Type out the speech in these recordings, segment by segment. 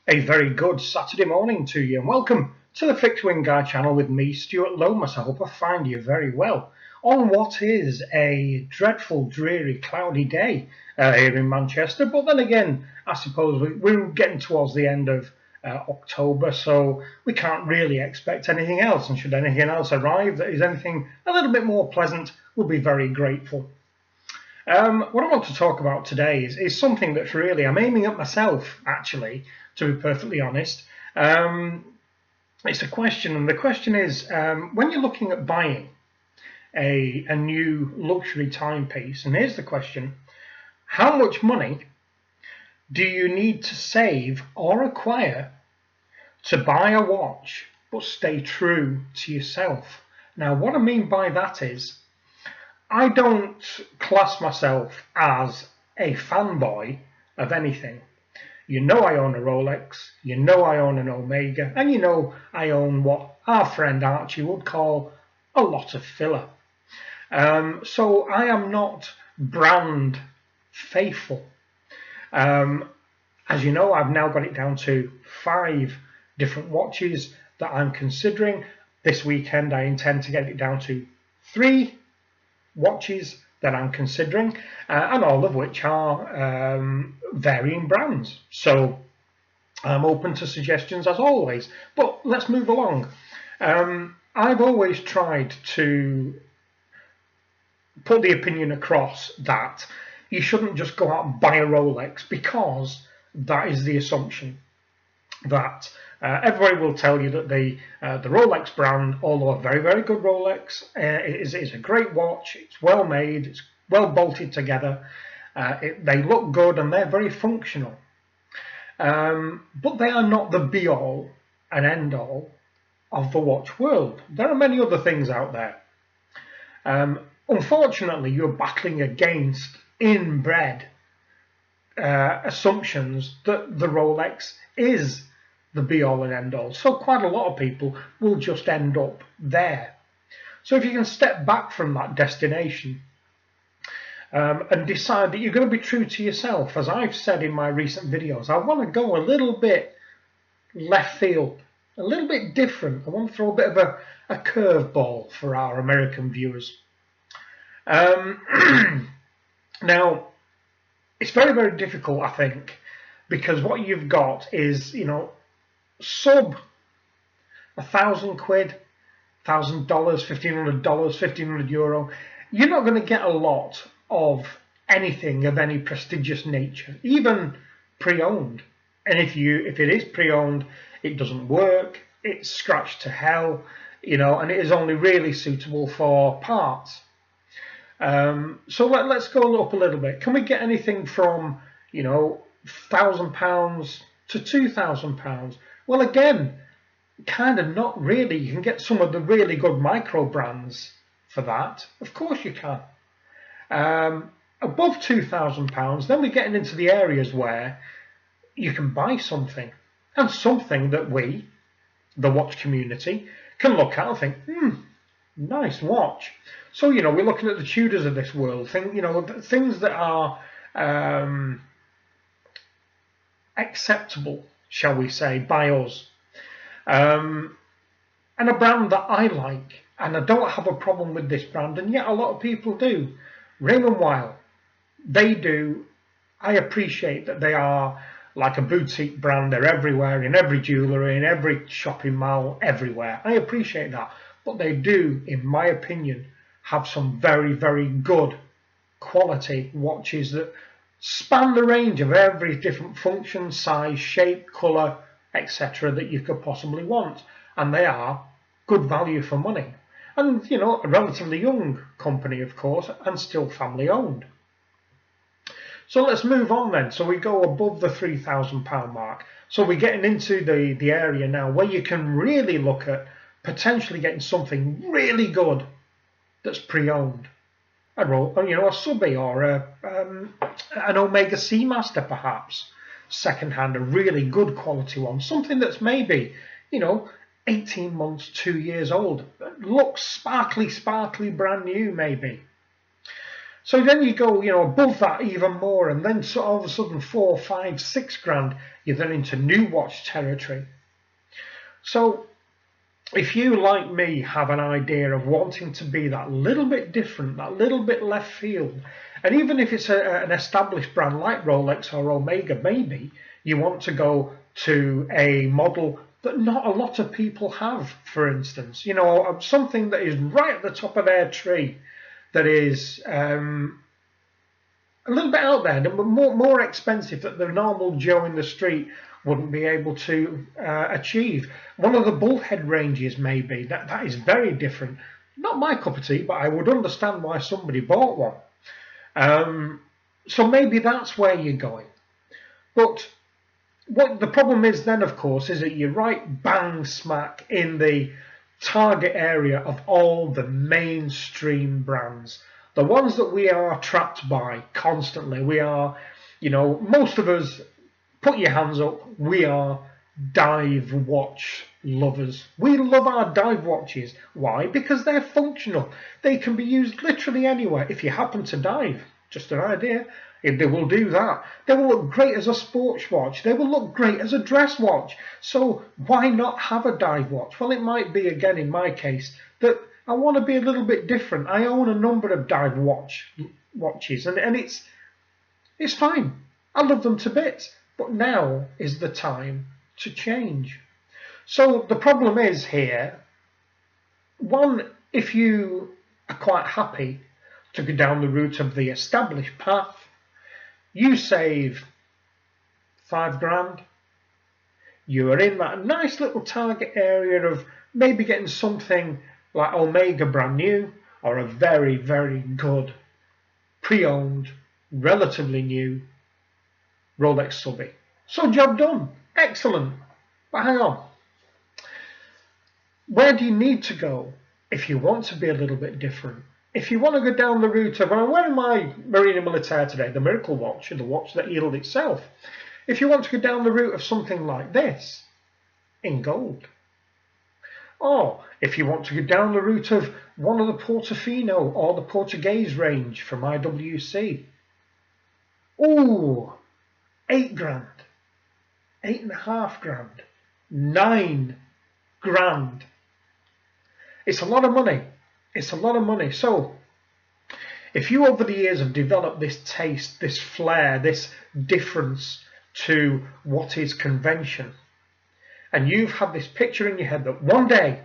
A very good Saturday morning to you, and welcome to the Fixed Wing Guy channel with me, Stuart Lomas. I hope I find you very well on what is a dreadful, dreary, cloudy day here in Manchester. But then again, I suppose we're getting towards the end of October, so we can't really expect anything else. And should anything else arrive that is anything a little bit more pleasant, we'll be very grateful. What I want to talk about today is something that's really, I'm aiming at myself, actually, to be perfectly honest. It's a question, and the question is, when you're looking at buying a new luxury timepiece, and here's the question: how much money do you need to save or acquire to buy a watch but stay true to yourself? Now, what I mean by that is, I don't class myself as a fanboy of anything. You know I own a Rolex, you know I own an Omega, and you know I own what our friend Archie would call a lot of filler. So I am not brand faithful. As you know, I've now got it down to 5 different watches that I'm considering. This weekend I intend to get it down to 3 watches that I'm considering, and all of which are varying brands. So I'm open to suggestions as always, but let's move along. I've always tried to put the opinion across that you shouldn't just go out and buy a Rolex, because that is the assumption that everybody will tell you that the Rolex brand, although a very, very good Rolex, is a great watch. It's well made, it's well bolted together, they look good, and they're very functional. But they are not the be-all and end-all of the watch world. There are many other things out there. Unfortunately, you're battling against inbred assumptions that the Rolex is the be-all and end-all. So quite a lot of people will just end up there. So if you can step back from that destination and decide that you're going to be true to yourself, as I've said in my recent videos, I want to go a little bit left field, a little bit different. I want to throw a bit of a curveball for our American viewers. Now, it's very, very difficult, I think, because what you've got is, sub £1,000, $1,000, $1,500, €1,500. You're not going to get a lot of anything of any prestigious nature, even pre-owned. And if it is pre-owned, it doesn't work. It's scratched to hell, and it is only really suitable for parts. So let's go up a little bit. Can we get anything from, £1,000 to £2,000? Well, again, kind of not really. You can get some of the really good micro brands for that. Of course you can. Above £2,000, then we're getting into the areas where you can buy something, and something that we, the watch community, can look at and think, nice watch. So, we're looking at the Tudors of this world, things that are acceptable, shall we say, by us. And a brand that I like, and I don't have a problem with this brand, and yet a lot of people do. Raymond Weil, they do. I appreciate that they are like a boutique brand. They're everywhere, in every jewellery, in every shopping mall, everywhere. I appreciate that. But they do, in my opinion, have some very, very good quality watches that span the range of every different function, size, shape, colour, etc. that you could possibly want. And they are good value for money. And, a relatively young company, of course, and still family owned. So let's move on then. So we go above the £3,000 mark. So we're getting into the area now where you can really look at potentially getting something really good that's pre-owned. A Subby or an Omega Seamaster, perhaps, second-hand, a really good quality one. Something that's maybe, 18 months, 2 years old. Looks sparkly, brand new, maybe. So then you go, above that even more, and then so all of a sudden 4, 5, 6 grand, you're then into new watch territory. So if you, like me, have an idea of wanting to be that little bit different, that little bit left field, and even if it's an established brand like Rolex or Omega, maybe you want to go to a model that not a lot of people have, for instance, something that is right at the top of their tree, that is a little bit out there, but more expensive, that the normal Joe in the street wouldn't be able to achieve. One of the bullhead ranges, maybe, that is very different. Not my cup of tea, but I would understand why somebody bought one. So maybe that's where you're going. But what the problem is then, of course, is that you're right bang smack in the target area of all the mainstream brands. The ones that we are trapped by constantly. We are, most of us, put your hands up, we are dive watch lovers. We love our dive watches. Why? Because they're functional. They can be used literally anywhere. If you happen to dive, just an idea, they will do that. They will look great as a sports watch. They will look great as a dress watch. So why not have a dive watch? Well, it might be, again, in my case, that I want to be a little bit different. I own a number of dive watches, and it's fine. I love them to bits. But now is the time to change. So the problem is here, one, if you are quite happy to go down the route of the established path, you save 5 grand. You are in that nice little target area of maybe getting something like Omega brand new, or a very, very good pre-owned, relatively new Rolex subby. So job done. Excellent. But hang on. Where do you need to go if you want to be a little bit different? If you want to go down the route of, I'm wearing my Marina Militaire today, the Miracle Watch, the watch that healed itself. If you want to go down the route of something like this, in gold. Or if you want to go down the route of one of the Portofino or the Portuguese range from IWC. Ooh, 8 grand, 8.5 grand, 9 grand. It's a lot of money. It's a lot of money. So if you over the years have developed this taste, this flair, this difference to what is convention, and you've had this picture in your head that one day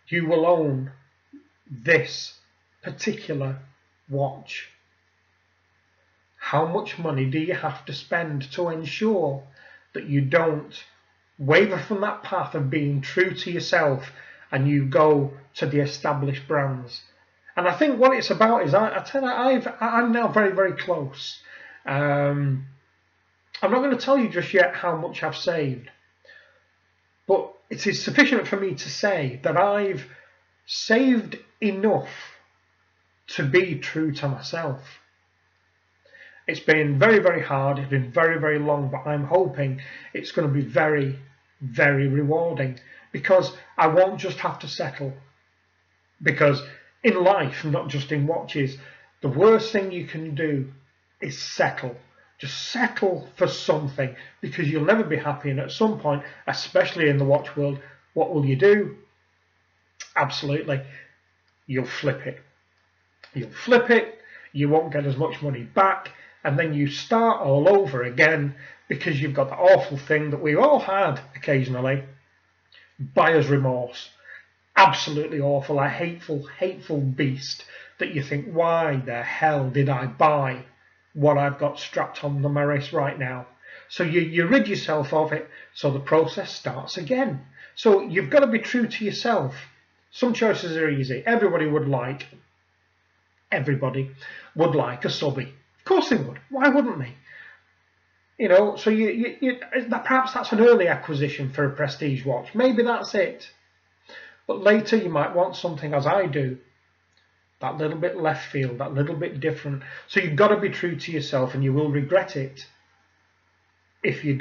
you will own this particular watch, how much money do you have to spend to ensure that you don't waver from that path of being true to yourself and you go to the established brands? And I think what it's about is, I'm now very, very close. I'm not going to tell you just yet how much I've saved, but it is sufficient for me to say that I've saved enough to be true to myself. It's been very, very hard. It's been very, very long, but I'm hoping it's going to be very, very rewarding, because I won't just have to settle. Because in life, not just in watches, the worst thing you can do is settle. Just settle for something, because you'll never be happy. And at some point, especially in the watch world, what will you do? Absolutely, you'll flip it. You'll flip it, you won't get as much money back, and then you start all over again, because you've got the awful thing that we've all had occasionally, buyer's remorse. Absolutely awful, a hateful, hateful beast that you think, why the hell did I buy what I've got strapped on my wrist right now? So you rid yourself of it, so the process starts again. So you've got to be true to yourself. Some choices are easy. Everybody would like a subby. Of course they would. Why wouldn't they? So perhaps that's an early acquisition for a prestige watch. Maybe that's it. But later you might want something, as I do, that little bit left field, that little bit different. So you've got to be true to yourself, and you will regret it if you're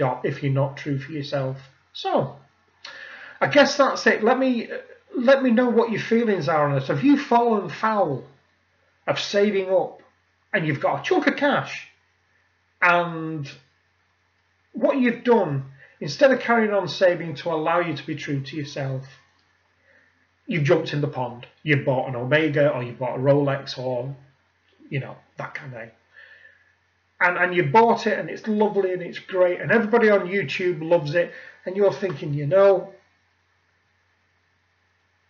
not true for yourself. So I guess that's it. Let me know what your feelings are on this. Have you fallen foul of saving up and you've got a chunk of cash, and what you've done, instead of carrying on saving to allow you to be true to yourself, you've jumped in the pond. You've bought an Omega, or you bought a Rolex, or that kind of thing. And you bought it, and it's lovely and it's great, and everybody on YouTube loves it, and you're thinking,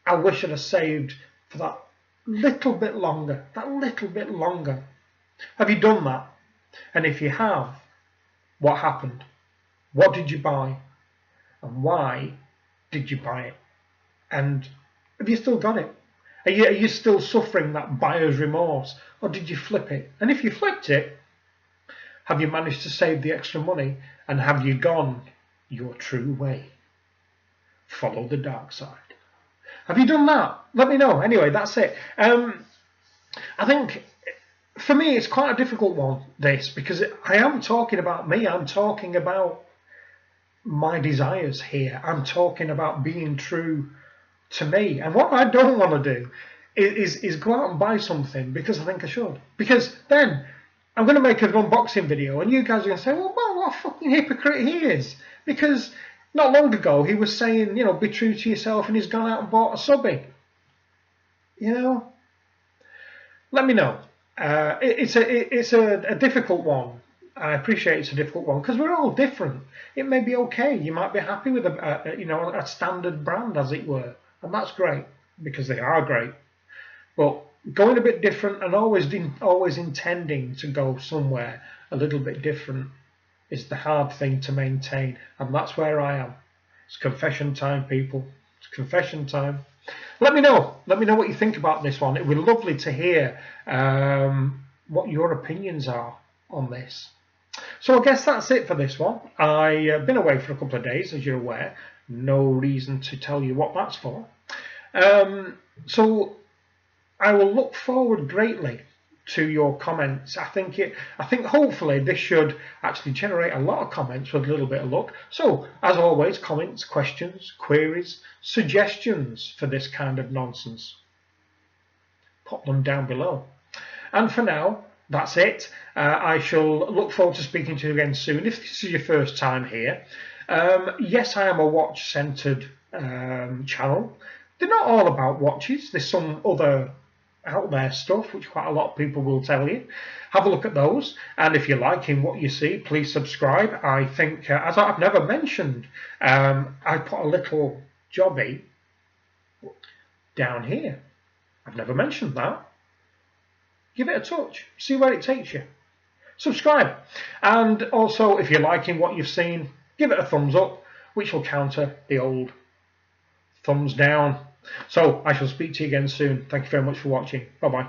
I wish I'd have saved for that little bit longer, Have you done that? And if you have, what happened? What did you buy? And why did you buy it? And have you still got it? Are you still suffering that buyer's remorse? Or did you flip it? And if you flipped it, have you managed to save the extra money? And have you gone your true way? Follow the dark side. Have you done that? Let me know. Anyway, that's it. I think for me it's quite a difficult one, this, because I am talking about me. I'm talking about my desires here. I'm talking about being true to me. And what I don't want to do is go out and buy something because I think I should. Because then I'm going to make an unboxing video and you guys are going to say, well, what a fucking hypocrite he is. Because not long ago he was saying, be true to yourself, and he's gone out and bought a subby. Let me know. It's a difficult one. I appreciate it's a difficult one because we're all different. It may be okay. You might be happy with a standard brand, as it were, and that's great because they are great. But going a bit different and always intending to go somewhere a little bit different is the hard thing to maintain, and that's where I am. It's confession time, people. It's confession time. Let me know what you think about this one. It would be lovely to hear what your opinions are on this. So I guess that's it for this one. I've been away for a couple of days, as you're aware. No reason to tell you what that's for. So I will look forward greatly to your comments. I think hopefully this should actually generate a lot of comments with a little bit of luck. So as always, comments, questions, queries, suggestions for this kind of nonsense, pop them down below. And for now, that's it. I shall look forward to speaking to you again soon. If this is your first time here, yes, I am a watch-centered channel. They're not all about watches. There's some other out there stuff which quite a lot of people will tell you. Have a look at those, and if you're liking what you see, please subscribe. I think, as I've never mentioned, I put a little jobby down here. I've never mentioned that. Give it a touch, see where it takes you. Subscribe, and also if you're liking what you've seen, give it a thumbs up, which will counter the old thumbs down. So I shall speak to you again soon. Thank you very much for watching. Bye bye.